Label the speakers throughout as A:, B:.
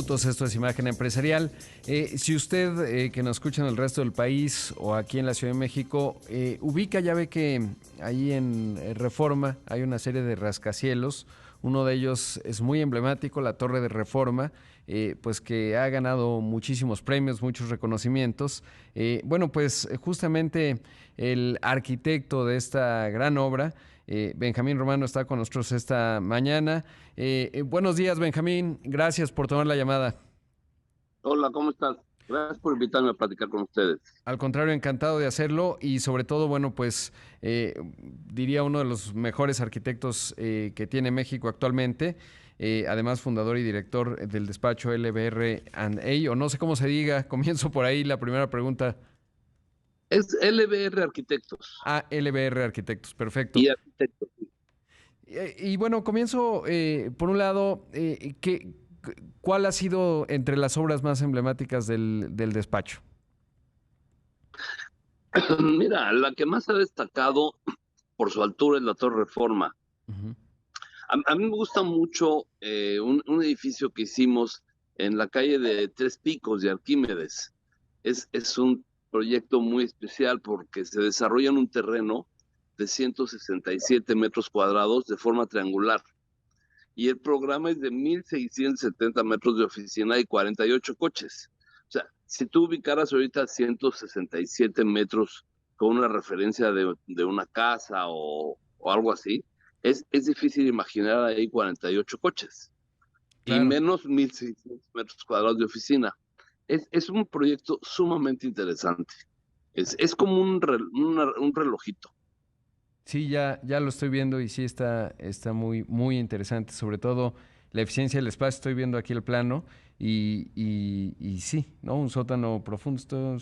A: minutos. Esto es Imagen Empresarial. Si usted que nos escucha en el resto del país o aquí en la Ciudad de México ubica, ya ve que ahí en Reforma hay una serie de rascacielos. Uno de ellos es muy emblemático, la Torre de Reforma, pues que ha ganado muchísimos premios, muchos reconocimientos. Bueno, pues justamente el arquitecto de esta gran obra, Benjamín Romano, está con nosotros esta mañana. Buenos días, Benjamín. Gracias por tomar la llamada.
B: Hola, ¿cómo estás? Gracias por invitarme a platicar con ustedes.
A: Al contrario, encantado de hacerlo y sobre todo, bueno, pues diría uno de los mejores arquitectos que tiene México actualmente. Además, fundador y director del despacho LBR&A, o no sé cómo se diga. Comienzo por ahí la primera pregunta.
B: Es LBR Arquitectos
A: Ah, LBR Arquitectos, perfecto.
B: y Arquitectos.
A: Y bueno, comienzo por un lado, ¿cuál ha sido entre las obras más emblemáticas del despacho?
B: Mira, la que más ha destacado por su altura es la Torre Reforma.
A: Ujú.
B: A mí me gusta mucho un edificio que hicimos en la calle de Tres Picos de Arquímedes. Es un proyecto muy especial porque se desarrolla en un terreno de 167 metros cuadrados de forma triangular. Y el programa es de 1,670 metros de oficina y 48 coches. O sea, si tú ubicaras ahorita 167 metros con una referencia de una casa o algo así, es difícil imaginar ahí 48 coches y
A: Claro.
B: menos 1,600 metros cuadrados de oficina. Es un proyecto sumamente interesante. Es como un relojito.
A: Sí, ya lo estoy viendo y sí está muy interesante. Sobre todo la eficiencia del espacio. Estoy viendo aquí el plano y sí, ¿no? Un sótano profundo,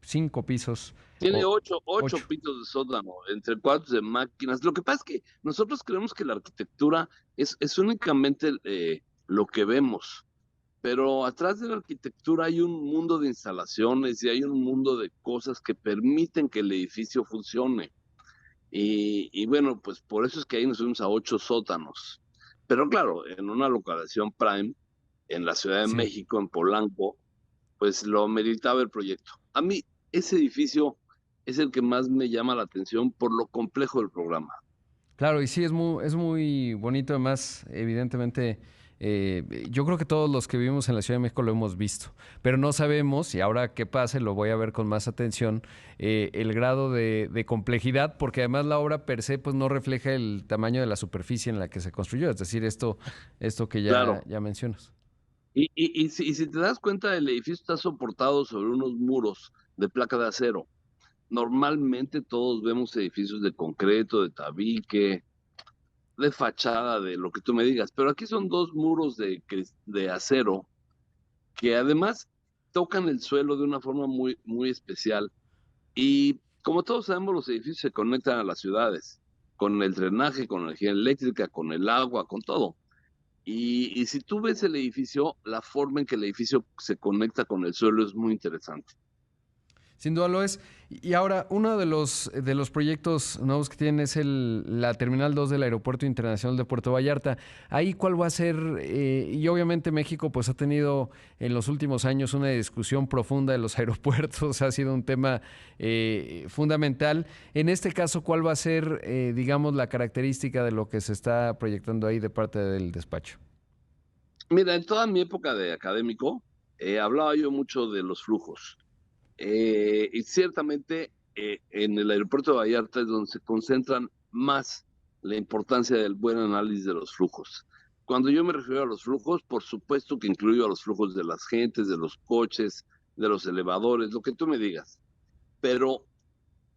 A: cinco pisos
B: Tiene
A: o
B: ocho
A: ocho.
B: pisos de sótano, entre cuartos de máquinas. Lo que pasa es que nosotros creemos que la arquitectura es únicamente lo que vemos, pero atrás de la arquitectura hay un mundo de instalaciones y hay un mundo de cosas que permiten que el edificio funcione. Y bueno, pues por eso es que ahí nos fuimos a 8 sótanos. Pero claro, en una localización prime, en la Ciudad de
A: Sí.
B: México, en Polanco, pues lo meritaba el proyecto. A mí ese edificio es el que más me llama la atención por lo complejo del programa.
A: Claro, y sí, es muy bonito. Además, evidentemente, yo creo que todos los que vivimos en la Ciudad de México lo hemos visto, pero no sabemos, y ahora que pase lo voy a ver con más atención, el grado de complejidad, porque además la obra per se pues, no refleja el tamaño de la superficie en la que se construyó, es decir, esto que
B: Claro.
A: ya mencionas.
B: Y si te das cuenta, el edificio está soportado sobre unos muros de placa de acero. Normalmente todos vemos edificios de concreto, de tabique, de fachada, de lo que tú me digas, pero aquí son dos muros de acero que además tocan el suelo de una forma muy especial. Y como todos sabemos, los edificios se conectan a las ciudades, con el drenaje, con la energía eléctrica, con el agua, con todo. Y si tú ves el edificio, la forma en que el edificio se conecta con el suelo es muy interesante.
A: Sin duda lo es. Y ahora, uno de los proyectos nuevos que tienen es la Terminal 2 del Aeropuerto Internacional de Puerto Vallarta. Ahí, ¿cuál va a ser? Y obviamente México pues ha tenido en los últimos años una discusión profunda de los aeropuertos, ha sido un tema fundamental. En este caso, ¿cuál va a ser, digamos, la característica de lo que se está proyectando ahí de parte del despacho?
B: Mira, en toda mi época de académico, hablaba yo mucho de los flujos. Y ciertamente en el aeropuerto de Vallarta es donde se concentran más la importancia del buen análisis de los flujos. Cuando yo me refiero a los flujos, por supuesto que incluyo a los flujos de las gentes, de los coches, de los elevadores, lo que tú me digas. Pero,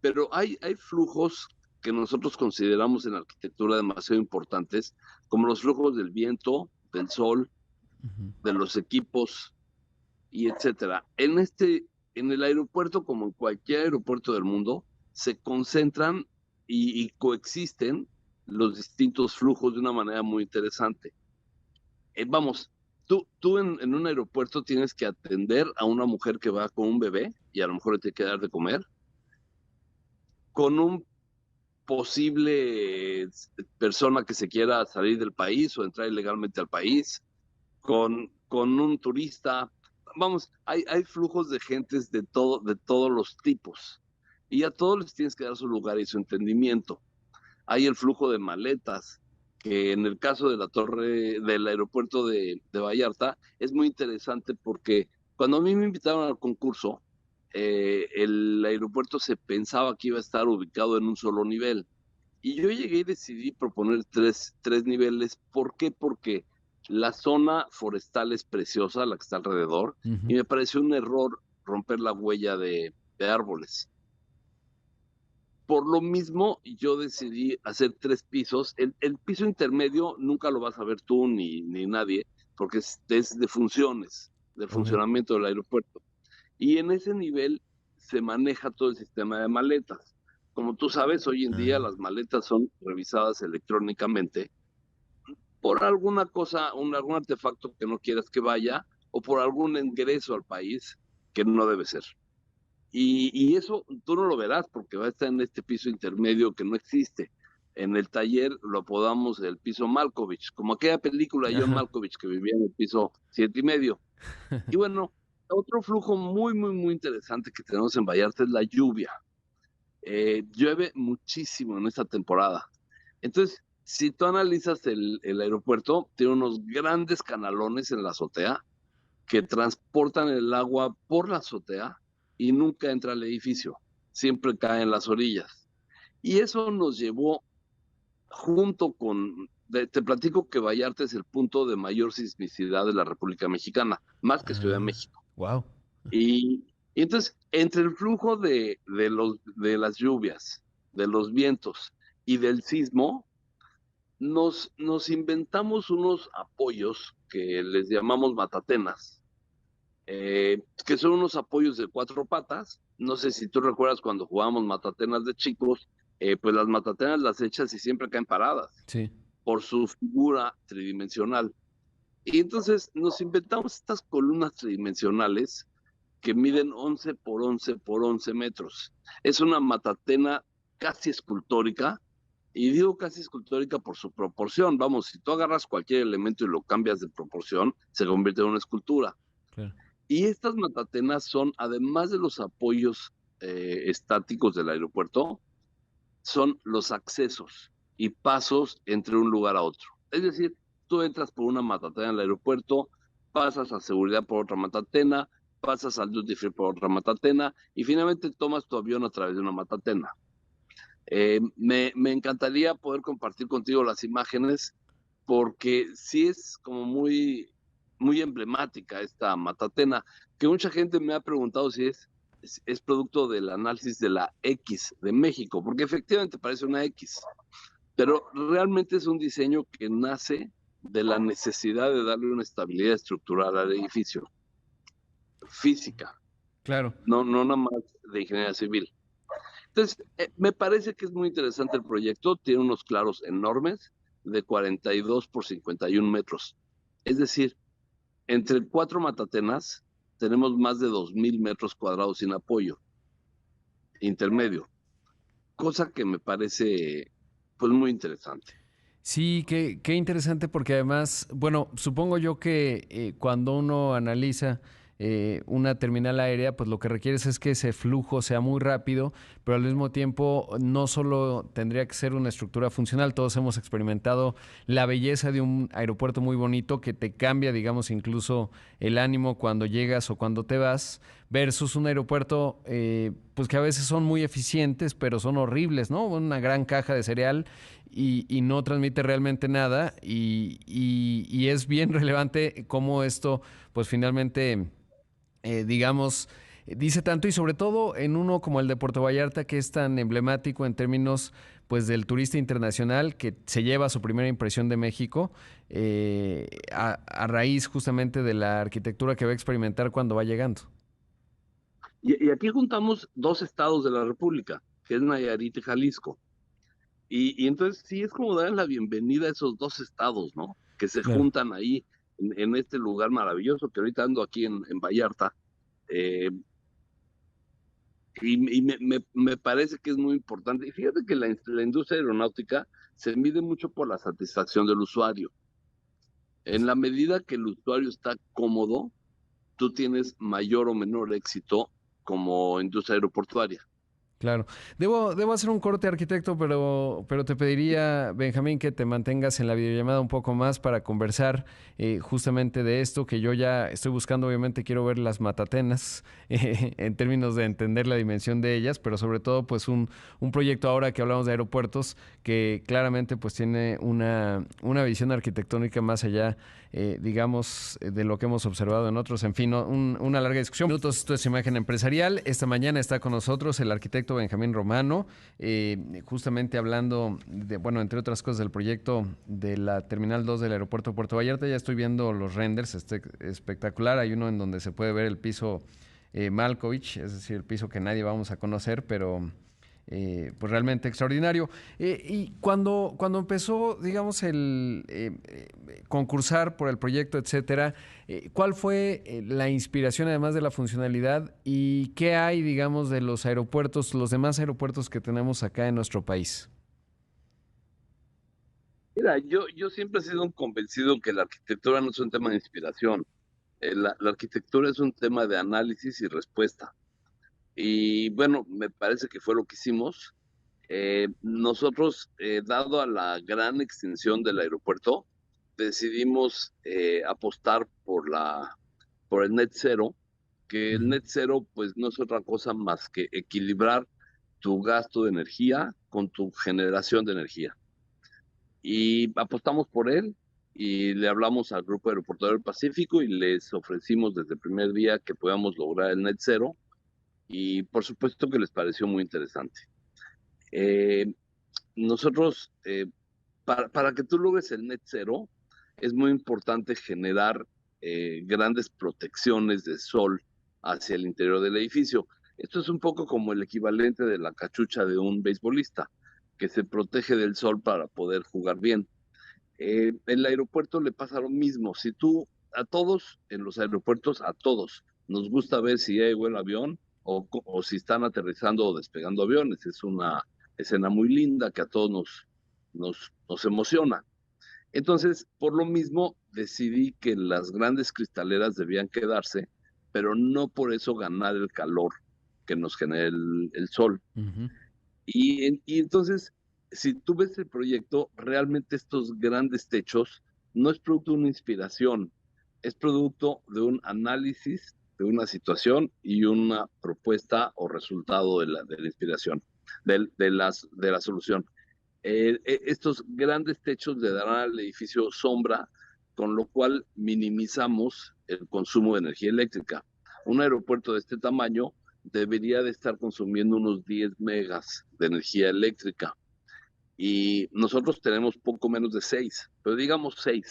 B: pero hay flujos que nosotros consideramos en arquitectura demasiado importantes, como los flujos del viento, del sol,
A: Ujú.
B: de los equipos y etcétera. En el aeropuerto, como en cualquier aeropuerto del mundo, se concentran y coexisten los distintos flujos de una manera muy interesante. Vamos, tú en un aeropuerto tienes que atender a una mujer que va con un bebé y a lo mejor le tiene que dar de comer, con un posible persona que se quiera salir del país o entrar ilegalmente al país, con un turista. Vamos, hay flujos de gentes de todos los tipos. Y a todos les tienes que dar su lugar y su entendimiento. Hay el flujo de maletas, que en el caso de la torre del aeropuerto de Vallarta es muy interesante porque cuando a mí me invitaron al concurso, el aeropuerto se pensaba que iba a estar ubicado en un solo nivel. Y yo llegué y decidí proponer tres niveles. ¿Por qué? Porque la zona forestal es preciosa, la que está alrededor, y
A: Ujú.
B: me pareció un error romper la huella de árboles. Por lo mismo, yo decidí hacer tres pisos. El piso intermedio nunca lo vas a ver tú ni nadie, porque es de funciones, de
A: Ok.
B: funcionamiento del aeropuerto. Y en ese nivel se maneja todo el sistema de maletas. Como tú sabes, hoy en día
A: Ah,
B: las maletas son revisadas electrónicamente por alguna cosa, algún artefacto que no quieras que vaya o por algún ingreso al país que no debe ser. Y eso tú no lo verás porque va a estar en este piso intermedio que no existe. En el taller lo apodamos el piso Malkovich, como aquella película de John
A: ajá.
B: Malkovich que vivía en el piso 7.5. Y bueno, otro flujo muy interesante que tenemos en Vallarta es la lluvia. Llueve muchísimo en esta temporada. Entonces, si tú analizas el aeropuerto, tiene unos grandes canalones en la azotea que transportan el agua por la azotea y nunca entra al edificio, siempre cae en las orillas. Y eso nos llevó junto con, te platico que Vallarta es el punto de mayor sismicidad de la República Mexicana, más que Ciudad de
A: Ah,
B: México.
A: wow.
B: Y entonces, entre el flujo de las lluvias, de los vientos y del sismo, nos inventamos unos apoyos que les llamamos matatenas, que son unos apoyos de cuatro patas. No sé si tú recuerdas cuando jugábamos matatenas de chicos, pues las matatenas las echas y siempre caen paradas
A: Sí.
B: por su figura tridimensional. Y entonces nos inventamos estas columnas tridimensionales que miden 11 por 11 por 11 metros. Es una matatena casi escultórica, y digo casi escultórica por su proporción. Vamos, si tú agarras cualquier elemento y lo cambias de proporción, se convierte en una escultura.
A: Claro.
B: Y estas matatenas son, además de los apoyos estáticos del aeropuerto, son los accesos y pasos entre un lugar a otro. Es decir, tú entras por una matatena al aeropuerto, pasas a seguridad por otra matatena, pasas al duty free por otra matatena y finalmente tomas tu avión a través de una matatena. Me encantaría poder compartir contigo las imágenes porque sí es como muy emblemática esta matatena, que mucha gente me ha preguntado si es producto del análisis de la X de México, porque efectivamente parece una X, pero realmente es un diseño que nace de la necesidad de darle una estabilidad estructural al edificio, física,
A: Claro.
B: no nada más de ingeniería civil. Entonces, me parece que es muy interesante el proyecto. Tiene unos claros enormes de 42 por 51 metros. Es decir, entre cuatro matatenas tenemos más de 2.000 metros cuadrados sin apoyo intermedio, cosa que me parece pues muy interesante.
A: Sí, qué interesante porque además, bueno, supongo yo que cuando uno analiza una terminal aérea, pues lo que requieres es que ese flujo sea muy rápido, pero al mismo tiempo no solo tendría que ser una estructura funcional, todos hemos experimentado la belleza de un aeropuerto muy bonito que te cambia, digamos, incluso el ánimo cuando llegas o cuando te vas, versus un aeropuerto, pues que a veces son muy eficientes, pero son horribles, ¿no? Una gran caja de cereal y no transmite realmente nada y es bien relevante cómo esto pues finalmente digamos dice tanto y sobre todo en uno como el de Puerto Vallarta que es tan emblemático en términos pues del turista internacional que se lleva su primera impresión de México a raíz justamente de la arquitectura que va a experimentar cuando va llegando.
B: Y aquí juntamos dos estados de la República, que es Nayarit y Jalisco. Y entonces sí es como dar la bienvenida a esos dos estados, ¿no? Que se
A: Claro.
B: juntan ahí en este lugar maravilloso que ahorita ando aquí en Vallarta. eh, me parece que es muy importante. Y fíjate que la industria aeronáutica se mide mucho por la satisfacción del usuario. En la medida que el usuario está cómodo, tú tienes mayor o menor éxito como industria aeroportuaria.
A: Claro. Debo hacer un corte, arquitecto, pero te pediría, Benjamín, que te mantengas en la videollamada un poco más para conversar justamente de esto, que yo ya estoy buscando, obviamente quiero ver las matatenas en términos de entender la dimensión de ellas, pero sobre todo pues un proyecto ahora que hablamos de aeropuertos que claramente pues tiene una visión arquitectónica más allá, digamos, de lo que hemos observado en otros. En fin, una larga discusión. Minutos, esto es Imagen Empresarial. Esta mañana está con nosotros el arquitecto Benjamín Romano, justamente hablando de, bueno, entre otras cosas, del proyecto de la Terminal 2 del aeropuerto de Puerto Vallarta. Ya estoy viendo los renders, espectacular. Hay uno en donde se puede ver el piso Malkovich, es decir, el piso que nadie vamos a conocer, pero pues realmente extraordinario. Y cuando empezó, digamos, el concursar por el proyecto, etcétera, ¿cuál fue la inspiración además de la funcionalidad y qué hay, digamos, de los aeropuertos, los demás aeropuertos que tenemos acá en nuestro país?
B: Mira, yo siempre he sido un convencido que la arquitectura no es un tema de inspiración. La arquitectura es un tema de análisis y respuesta. Y bueno, me parece que fue lo que hicimos. Nosotros, dado a la gran extensión del aeropuerto, decidimos apostar por el net cero, que el
A: Ujú.
B: net cero pues no es otra cosa más que equilibrar tu gasto de energía con tu generación de energía. Y apostamos por él y le hablamos al Grupo Aeroportuario del Pacífico y les ofrecimos desde el primer día que podamos lograr el net cero y por supuesto que les pareció muy interesante. Eh, nosotros, para que tú logres el net cero, es muy importante generar grandes protecciones de sol hacia el interior del edificio. Esto es un poco como el equivalente de la cachucha de un beisbolista, que se protege del sol para poder jugar bien. En el aeropuerto le pasa lo mismo. Si tú, a todos en los aeropuertos, a todos, nos gusta ver si hay el avión o si están aterrizando o despegando aviones. Es una escena muy linda que a todos nos emociona. Entonces, por lo mismo, decidí que las grandes cristaleras debían quedarse, pero no por eso ganar el calor que nos genera el sol.
A: Ujú.
B: Y entonces, si tú ves el proyecto, realmente estos grandes techos no es producto de una inspiración, es producto de un análisis de una situación y una propuesta o resultado de la inspiración, de la solución. Estos grandes techos le darán al edificio sombra, con lo cual minimizamos el consumo de energía eléctrica. Un aeropuerto de este tamaño debería de estar consumiendo unos 10 megas de energía eléctrica y nosotros tenemos poco menos de 6, pero digamos 6,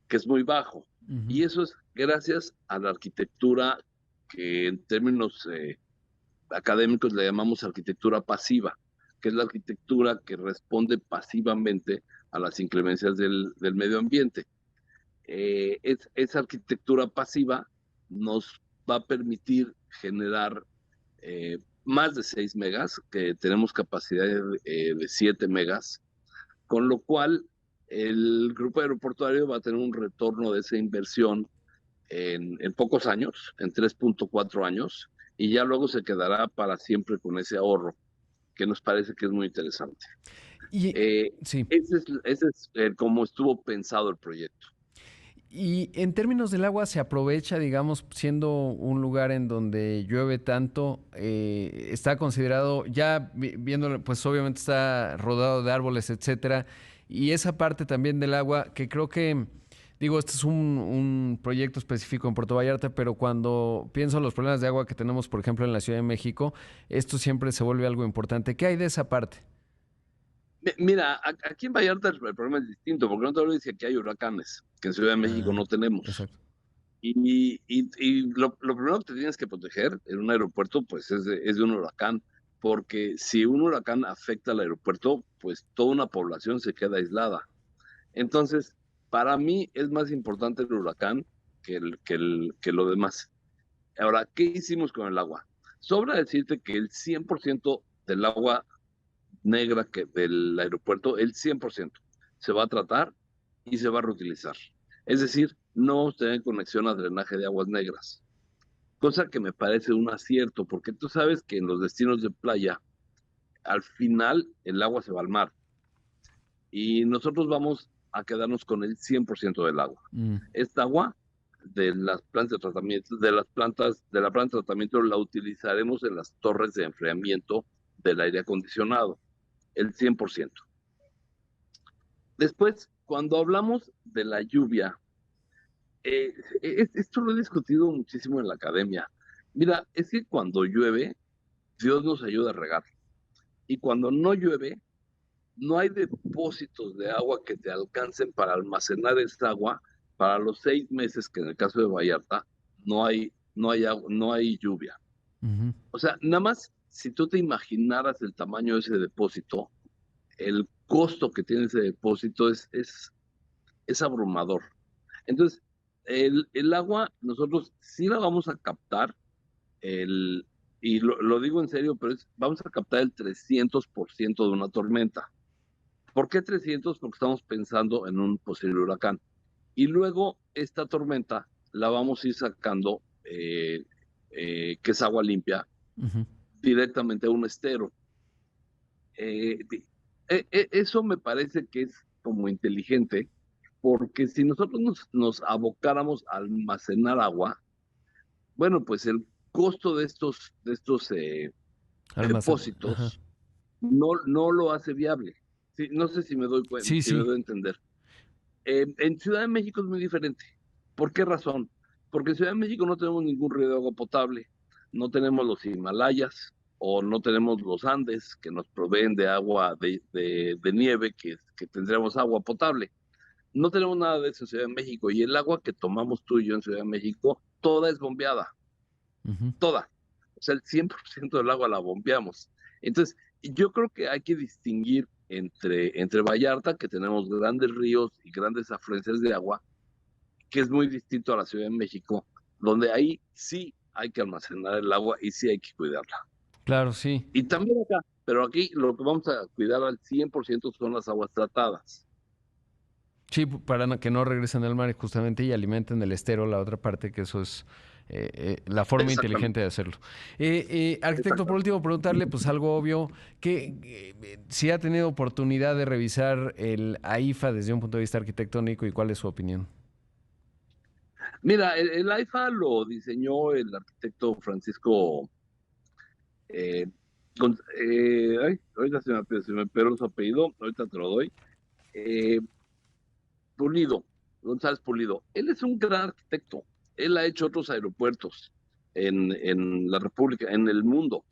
B: que es muy bajo.
A: Ujú.
B: Y eso es gracias a la arquitectura que en términos académicos le llamamos arquitectura pasiva, que es la arquitectura que responde pasivamente a las inclemencias del medio ambiente. Esa arquitectura pasiva nos va a permitir generar más de 6 megas, que tenemos capacidad de 7 megas, con lo cual el grupo aeroportuario va a tener un retorno de esa inversión en pocos años, en 3.4 años, y ya luego se quedará para siempre con ese ahorro, que nos parece que es muy interesante.
A: Y
B: Eh,
A: sí.
B: ese es como estuvo pensado el proyecto.
A: Y en términos del agua se aprovecha, digamos, siendo un lugar en donde llueve tanto, está considerado, ya viéndolo, pues obviamente está rodado de árboles, etcétera, y esa parte también del agua, que creo que, digo, este es un proyecto específico en Puerto Vallarta, pero cuando pienso en los problemas de agua que tenemos, por ejemplo, en la Ciudad de México, esto siempre se vuelve algo importante. ¿Qué hay de esa parte?
B: Mira, aquí en Vallarta el problema es distinto, porque no te lo dice que hay huracanes, que en Ciudad de México
A: Ah,
B: no tenemos.
A: exacto.
B: Y lo primero que te tienes que proteger en un aeropuerto, pues es de un huracán, porque si un huracán afecta al aeropuerto, pues toda una población se queda aislada. Entonces, para mí es más importante el huracán que lo demás. Ahora, ¿qué hicimos con el agua? Sobra decirte que el 100% del agua negra del aeropuerto, el 100% se va a tratar y se va a reutilizar. Es decir, no tener conexión a drenaje de aguas negras, cosa que me parece un acierto, porque tú sabes que en los destinos de playa, al final el agua se va al mar y nosotros vamos a quedarnos con el 100% del agua. Esta agua de las plantas de tratamiento, de las plantas, de la planta de tratamiento la utilizaremos en las torres de enfriamiento del aire acondicionado, el 100%. Después, cuando hablamos de la lluvia, esto lo he discutido muchísimo en la academia. Mira, es que cuando llueve, Dios nos ayuda a regar. Y cuando no llueve, no hay depósitos de agua que te alcancen para almacenar esta agua para los 6 meses que en el caso de Vallarta no hay lluvia. O sea, nada más si tú te imaginaras el tamaño de ese depósito, el costo que tiene ese depósito es abrumador. Entonces, el agua nosotros sí la vamos a captar, y lo digo en serio, pero vamos a captar el 300% de una tormenta. ¿Por qué 300? Porque estamos pensando en un posible huracán. Y luego esta tormenta la vamos a ir sacando, que es agua limpia, directamente a un estero. Eso me parece que es como inteligente, porque si nosotros nos abocáramos a almacenar agua, bueno, pues el costo de estos depósitos no lo hace viable. Sí, no sé si me doy cuenta,
A: Sí,
B: si me
A: sí.
B: doy a entender. En Ciudad de México es muy diferente. ¿Por qué razón? Porque en Ciudad de México no tenemos ningún río de agua potable, no tenemos los Himalayas o no tenemos los Andes que nos proveen de agua de nieve, que tendríamos agua potable. No tenemos nada de eso en Ciudad de México, y el agua que tomamos tú y yo en Ciudad de México, toda es bombeada, toda. O sea, el 100% del agua la bombeamos. Entonces, yo creo que hay que distinguir entre Vallarta, que tenemos grandes ríos y grandes afluencias de agua, que es muy distinto a la Ciudad de México, donde ahí sí hay que almacenar el agua y sí hay que cuidarla.
A: Claro, sí.
B: Y también acá, pero aquí lo que vamos a cuidar al 100% son las aguas tratadas.
A: Sí, para que no regresen al mar justamente y alimenten el estero, la otra parte, que eso es la forma inteligente
B: Exactamente.
A: de hacerlo. Arquitecto, por
B: Exactamente.
A: último, preguntarle pues algo obvio, que si ha tenido oportunidad de revisar el AIFA desde un punto de vista arquitectónico y cuál es su opinión.
B: Mira, el AIFA lo diseñó el arquitecto Francisco, eh, ahorita se me perdió su apellido, ahorita te lo doy. eh, Pulido, González Pulido. Él es un gran arquitecto. Él ha hecho otros aeropuertos en la República, en el mundo.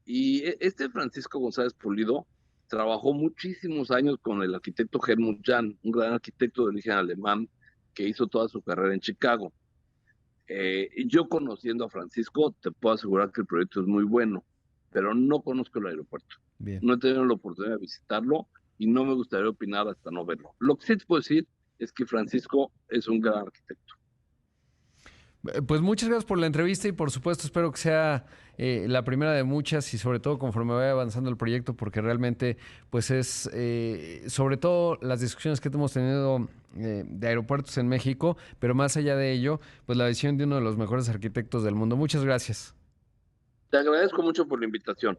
B: Y este Francisco González Pulido trabajó muchísimos años con el arquitecto Helmut Jahn, un gran arquitecto de origen alemán que hizo toda su carrera en Chicago. Yo, conociendo a Francisco, te puedo asegurar que el proyecto es muy bueno, pero no conozco el aeropuerto.
A: Bien.
B: No he tenido la oportunidad de visitarlo y no me gustaría opinar hasta no verlo. Lo que sí te puedo decir es que Francisco es un gran arquitecto.
A: Pues muchas gracias por la entrevista y por supuesto espero que sea la primera de muchas y sobre todo conforme vaya avanzando el proyecto, porque realmente pues es sobre todo las discusiones que hemos tenido de aeropuertos en México, pero más allá de ello, pues la visión de uno de los mejores arquitectos del mundo. Muchas gracias.
B: Te agradezco mucho por la invitación.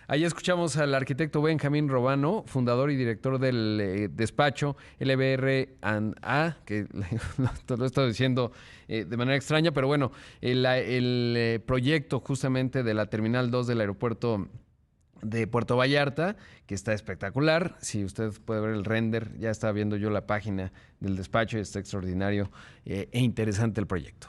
A: Ahí escuchamos al arquitecto Benjamín Robano, fundador y director del despacho LBR&A, que lo he estado diciendo de manera extraña, pero bueno, el proyecto justamente de la Terminal 2 del aeropuerto de Puerto Vallarta, que está espectacular. Si usted puede ver el render, ya está viendo yo la página del despacho y está extraordinario e interesante el proyecto.